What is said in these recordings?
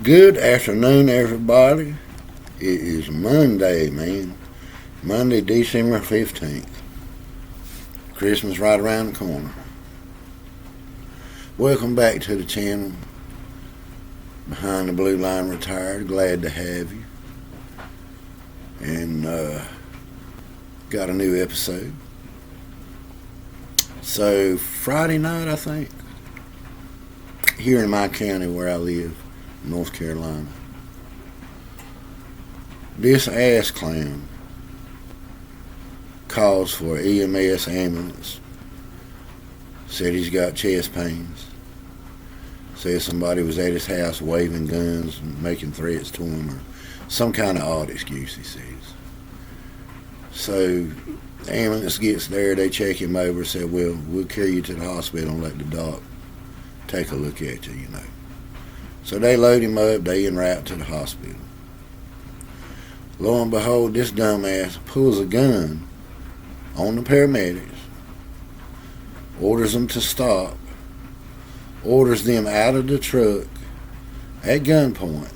Good afternoon, everybody. It is Monday, man. Monday, December 15th. Christmas right around the corner. Welcome back to the channel. Behind the Blue Line Retired. Glad to have you. And got a new episode. So, Friday night, I think, here in my county where I live, North Carolina, this ass clown calls for an EMS ambulance. Said he's got chest pains. Said somebody was at his house waving guns and making threats to him, or some kind of odd excuse, he says. So the ambulance gets there, they check him over, said, well, we'll carry you to the hospital and let the doc take a look at you, you know. So they load him up, they en route to the hospital. Lo and behold, this dumbass pulls a gun on the paramedics, orders them to stop, orders them out of the truck at gunpoint.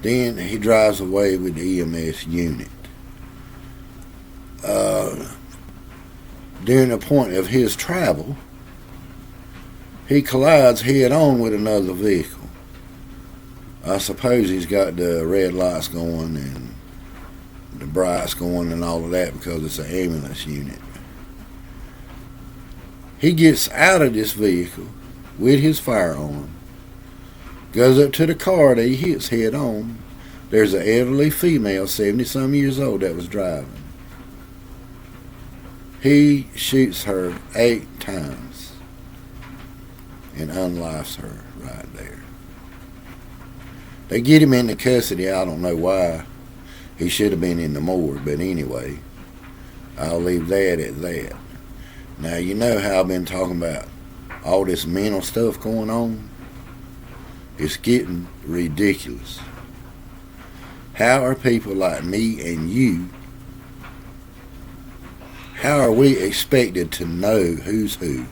Then he drives away with the EMS unit. During the point of his travel, he collides head-on with another vehicle. I suppose he's got the red lights going and the brights going and all of that because it's an ambulance unit. He gets out of this vehicle with his firearm, goes up to the car that he hits head-on. There's an elderly female, 70-some years old, that was driving. He shoots her 8 times and unlifes her right there. They get him into custody. I don't know why. He should have been in the morgue, but anyway, I'll leave that at that. Now, you know how I've been talking about all this mental stuff going on? It's getting ridiculous. How are people like me and you, how are we expected to know who's who?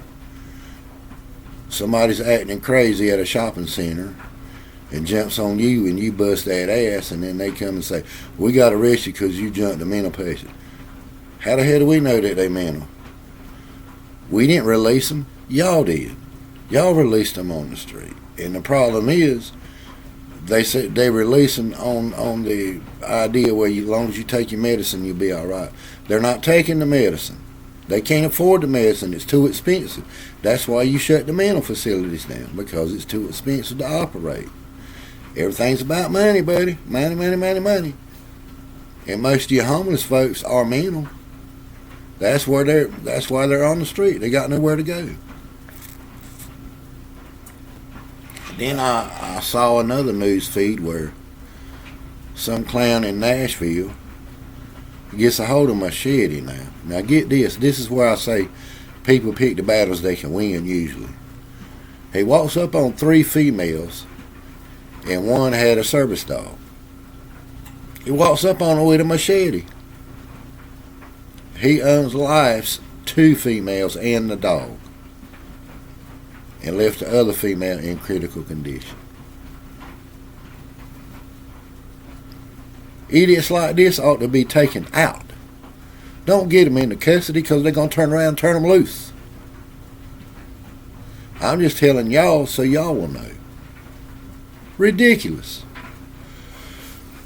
Somebody's acting crazy at a shopping center and jumps on you and you bust that ass, and then they come and say, we got to arrest you because you jumped a mental patient. How the hell do we know that they mental? We didn't release them. Y'all did. Y'all released them on the street. And the problem is, they said they release them on the idea where as long as you take your medicine, you'll be all right. They're not taking the medicine. They can't afford the medicine. It's too expensive. That's why you shut the mental facilities down, because it's too expensive to operate. Everything's about money, buddy. Money, money, money, money. And most of you homeless folks are mental. That's why they're on the street. They got nowhere to go. Then I saw another news feed where some clown in Nashville gets a hold of a machete now. Now get this. This is where I say people pick the battles they can win usually. He walks up on 3 females and one had a service dog. He walks up on her with a machete. He unlifes 2 females and the dog and left the other female in critical condition. Idiots like this ought to be taken out. Don't get them into custody because they're going to turn around and turn them loose. I'm just telling y'all so y'all will know. Ridiculous.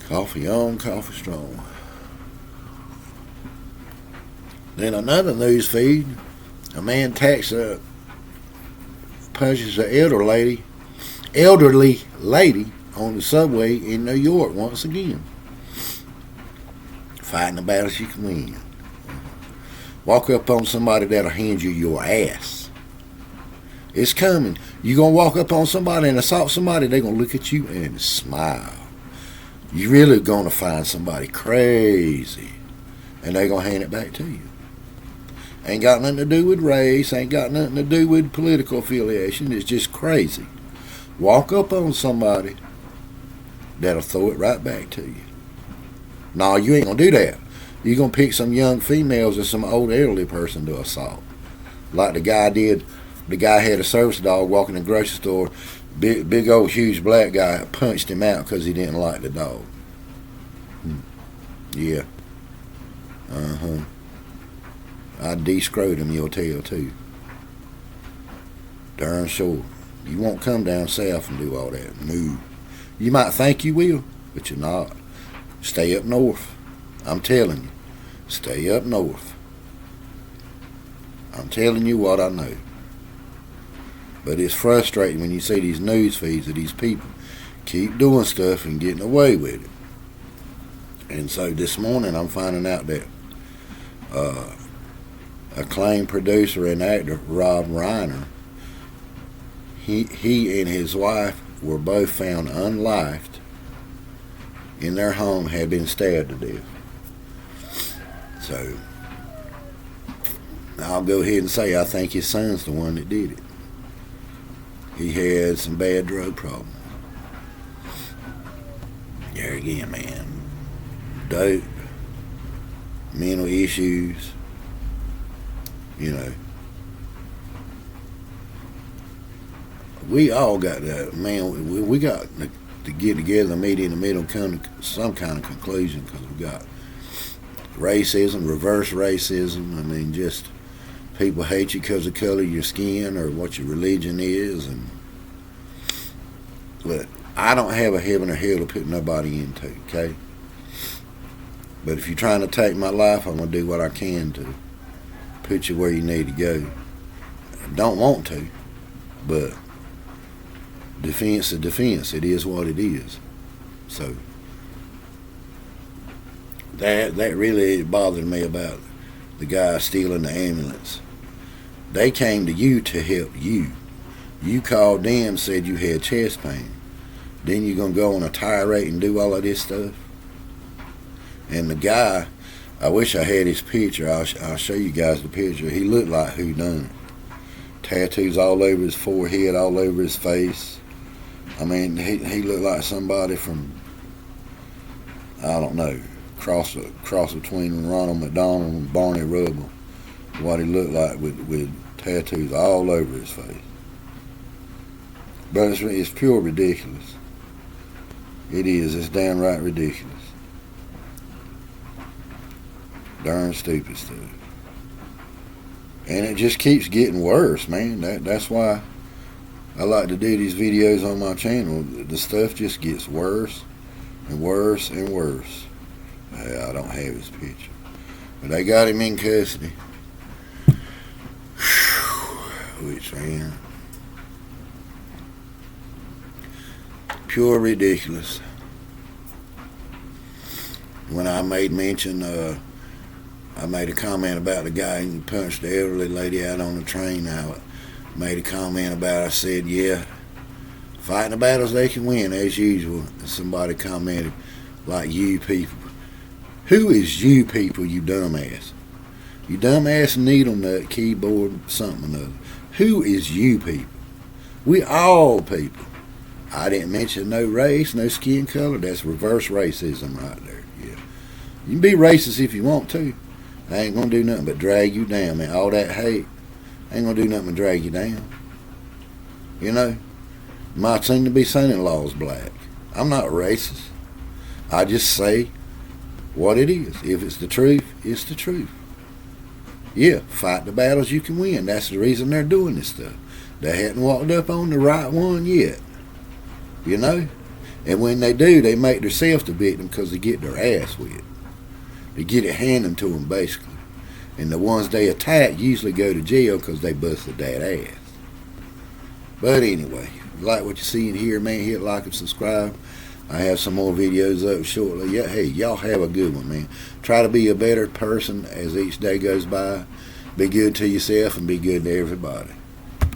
Coffee on, coffee strong. Then another news feed, a man punches an elderly lady on the subway in New York once again. Fighting the battle she can win. Walk up on somebody that'll hand you your ass. It's coming. You gonna walk up on somebody and assault somebody, they gonna look at you and smile. You really gonna find somebody crazy, and they gonna hand it back to you. Ain't got nothing to do with race, ain't got nothing to do with political affiliation. It's just crazy. Walk up on somebody, that'll throw it right back to you. No, you ain't gonna do that. You're gonna pick some young females or some old elderly person to assault. Like the guy did. The guy had a service dog walking in the grocery store, Big old huge black guy punched him out because he didn't like the dog. Yeah. I'd de-screwed him, you'll tell, too. Darn sure. You won't come down south and do all that. No. You might think you will, but you're not. Stay up north. I'm telling you. Stay up north. I'm telling you what I know. But it's frustrating when you see these news feeds of these people keep doing stuff and getting away with it. And so this morning I'm finding out that acclaimed producer and actor Rob Reiner, he and his wife were both found unlived in their home, had been stabbed to death. So I'll go ahead and say I think his son's the one that did it. He had some bad drug problems. There again, man. Dope, mental issues, you know. We all got that, man. We got to get together, meet in the middle, come to some kind of conclusion, because we got racism, reverse racism. I mean, just people hate you because of the color of your skin or what your religion is. And look, I don't have a heaven or hell to put nobody into, okay? But if you're trying to take my life, I'm going to do what I can to put you where you need to go. I don't want to, but defense is defense. It is what it is. So that really bothered me about the guy stealing the ambulance. They came to you to help you. You called them, said you had chest pain. Then you're going to go on a tirade and do all of this stuff? And the guy, I wish I had his picture. I'll show you guys the picture. He looked like who done it. Tattoos all over his forehead, all over his face. I mean, he looked like somebody from, I don't know, cross between Ronald McDonald and Barney Rubble. What he looked like with tattoos all over his face. But it's pure ridiculous. It is. It's downright ridiculous. Darn stupid stuff. And it just keeps getting worse, man. That's why I like to do these videos on my channel. The stuff just gets worse and worse and worse. I don't have his picture. But they got him in custody. Which, man, pure ridiculous. When I made mention, I made a comment about the guy who punched the elderly lady out on the train. I made a comment about it. I said, yeah, fighting the battles they can win, as usual. Somebody commented, like, you people. Who is you people, you dumbass? You dumbass needle nut, keyboard, something or other. Who is you people? We all people. I didn't mention no race, no skin color. That's reverse racism right there. Yeah, you can be racist if you want to. I ain't gonna do nothing but drag you down, man. All that hate ain't gonna do nothing but drag you down. You know, my soon to be son-in-law's black. I'm not racist. I just say what it is. If it's the truth, it's the truth. Yeah, fight the battles you can win. That's the reason they're doing this stuff. They hadn't walked up on the right one yet. You know? And when they do, they make themselves the victim because they get their ass whipped. They get it handed to them, basically. And the ones they attack usually go to jail because they busted that ass. But anyway, if you like what you see in here, man, hit like and subscribe. I have some more videos up shortly. Yeah, hey, y'all have a good one, man. Try to be a better person as each day goes by. Be good to yourself and be good to everybody.